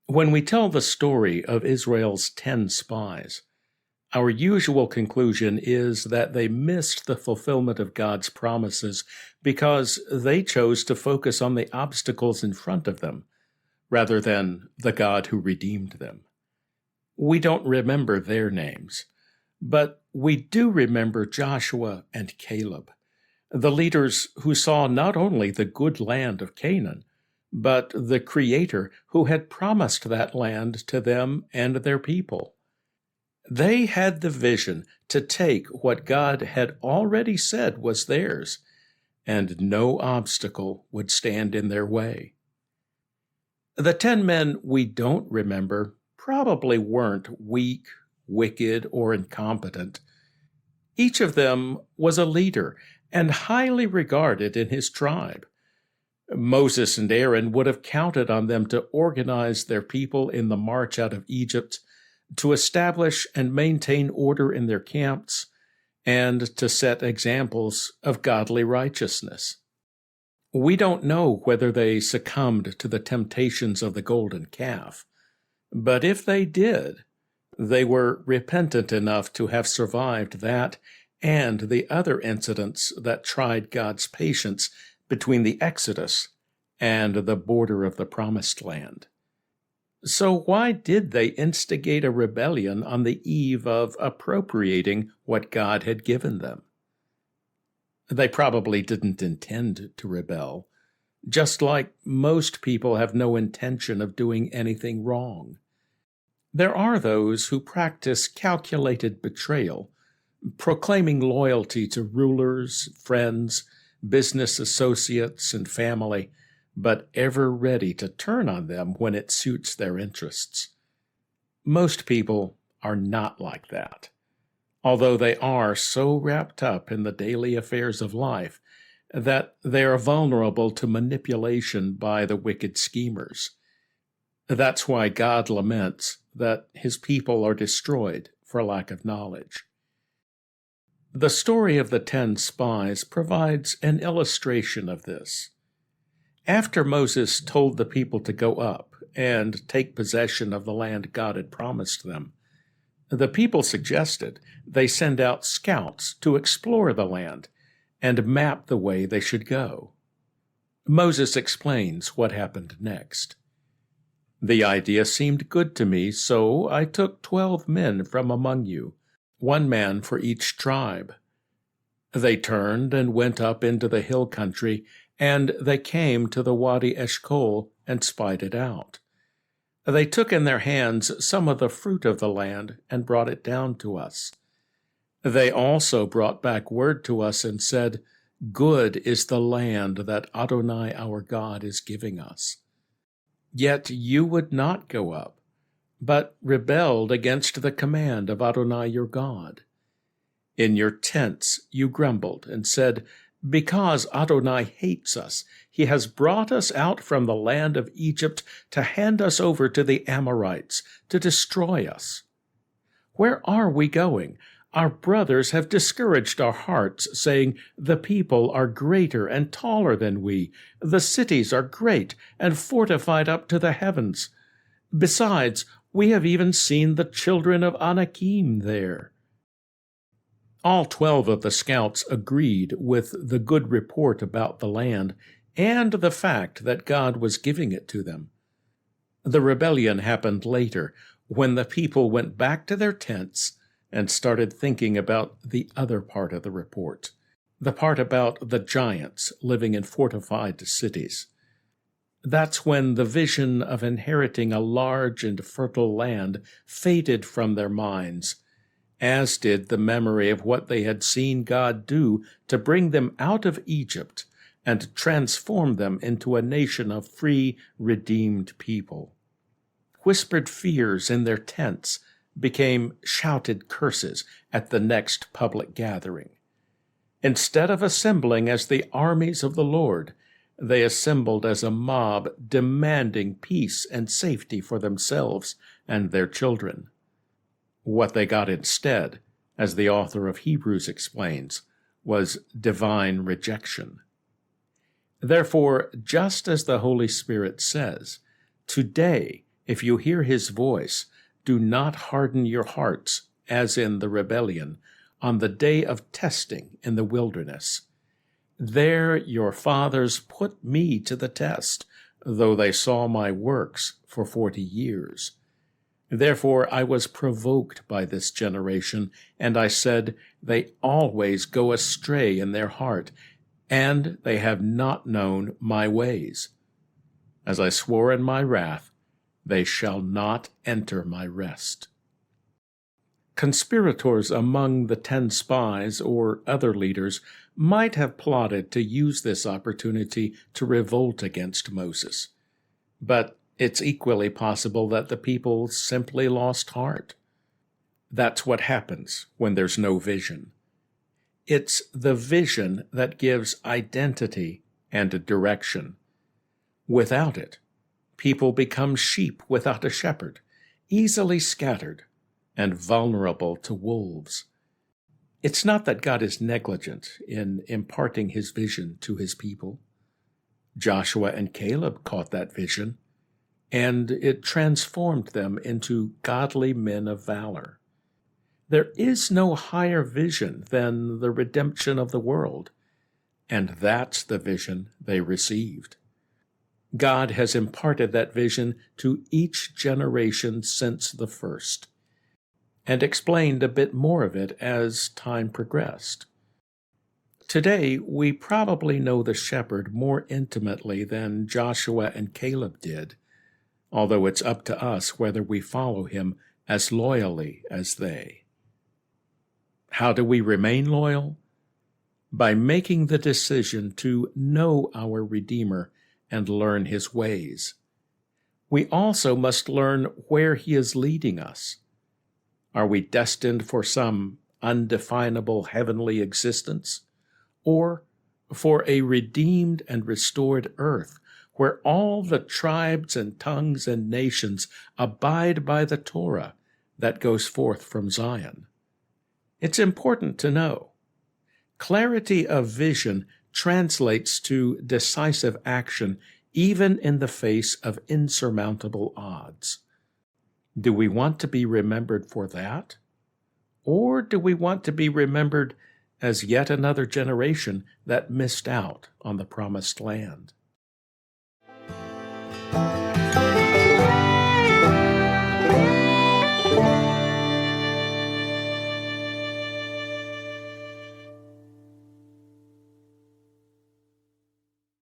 When we tell the story of Israel's 10 spies, our usual conclusion is that they missed the fulfillment of God's promises because they chose to focus on the obstacles in front of them rather than the God who redeemed them. We don't remember their names, but we do remember Joshua and Caleb, the leaders who saw not only the good land of Canaan, but the Creator who had promised that land to them and their people. They had the vision to take what God had already said was theirs, and no obstacle would stand in their way. The 10 men we don't remember probably weren't weak, wicked, or incompetent. Each of them was a leader and highly regarded in his tribe. Moses and Aaron would have counted on them to organize their people in the march out of Egypt, to establish and maintain order in their camps, and to set examples of godly righteousness. We don't know whether they succumbed to the temptations of the golden calf, but if they did, they were repentant enough to have survived that and the other incidents that tried God's patience between the Exodus and the border of the Promised Land. So why did they instigate a rebellion on the eve of appropriating what God had given them? They probably didn't intend to rebel, just like most people have no intention of doing anything wrong. There are those who practice calculated betrayal, proclaiming loyalty to rulers, friends, business associates, and family, but ever ready to turn on them when it suits their interests. Most people are not like that, although they are so wrapped up in the daily affairs of life that they are vulnerable to manipulation by the wicked schemers. That's why God laments that his people are destroyed for lack of knowledge. The story of the 10 spies provides an illustration of this. After Moses told the people to go up and take possession of the land God had promised them, the people suggested they send out scouts to explore the land and map the way they should go. Moses explains what happened next. The idea seemed good to me, so I took 12 men from among you, 1 man for each tribe. They turned and went up into the hill country, and they came to the Wadi Eshcol and spied it out. They took in their hands some of the fruit of the land and brought it down to us. They also brought back word to us and said, "Good is the land that Adonai our God is giving us." Yet you would not go up, but rebelled against the command of Adonai your God. In your tents you grumbled and said, "Because Adonai hates us, he has brought us out from the land of Egypt to hand us over to the Amorites, to destroy us. Where are we going? Our brothers have discouraged our hearts, saying, 'The people are greater and taller than we. The cities are great and fortified up to the heavens. Besides, we have even seen the children of Anakim there.'" All 12 of the scouts agreed with the good report about the land and the fact that God was giving it to them. The rebellion happened later, when the people went back to their tents and started thinking about the other part of the report, the part about the giants living in fortified cities. That's when the vision of inheriting a large and fertile land faded from their minds, as did the memory of what they had seen God do to bring them out of Egypt and transform them into a nation of free, redeemed people. Whispered fears in their tents became shouted curses at the next public gathering. Instead of assembling as the armies of the Lord, they assembled as a mob demanding peace and safety for themselves and their children. What they got instead, as the author of Hebrews explains, was divine rejection. Therefore, just as the Holy Spirit says, today If you hear his voice, do not harden your hearts, as in the rebellion, on the day of testing in the wilderness. There your fathers put me to the test, though they saw my works for 40 years. Therefore I was provoked by this generation, and I said, they always go astray in their heart, and they have not known my ways. As I swore in my wrath, they shall not enter my rest. Conspirators among the 10 spies or other leaders might have plotted to use this opportunity to revolt against Moses. But it's equally possible that the people simply lost heart. That's what happens when there's no vision. It's the vision that gives identity and direction. Without it, people become sheep without a shepherd, easily scattered and vulnerable to wolves. It's not that God is negligent in imparting his vision to his people. Joshua and Caleb caught that vision, and it transformed them into godly men of valor. There is no higher vision than the redemption of the world, and that's the vision they received. God has imparted that vision to each generation since the first, and explained a bit more of it as time progressed. Today, we probably know the shepherd more intimately than Joshua and Caleb did, although it's up to us whether we follow him as loyally as they. How do we remain loyal? By making the decision to know our Redeemer and learn his ways. We also must learn where he is leading us. Are we destined for some undefinable heavenly existence, or for a redeemed and restored earth where all the tribes and tongues and nations abide by the Torah that goes forth from Zion? It's important to know. Clarity of vision translates to decisive action even in the face of insurmountable odds. Do we want to be remembered for that? Or do we want to be remembered as yet another generation that missed out on the promised land?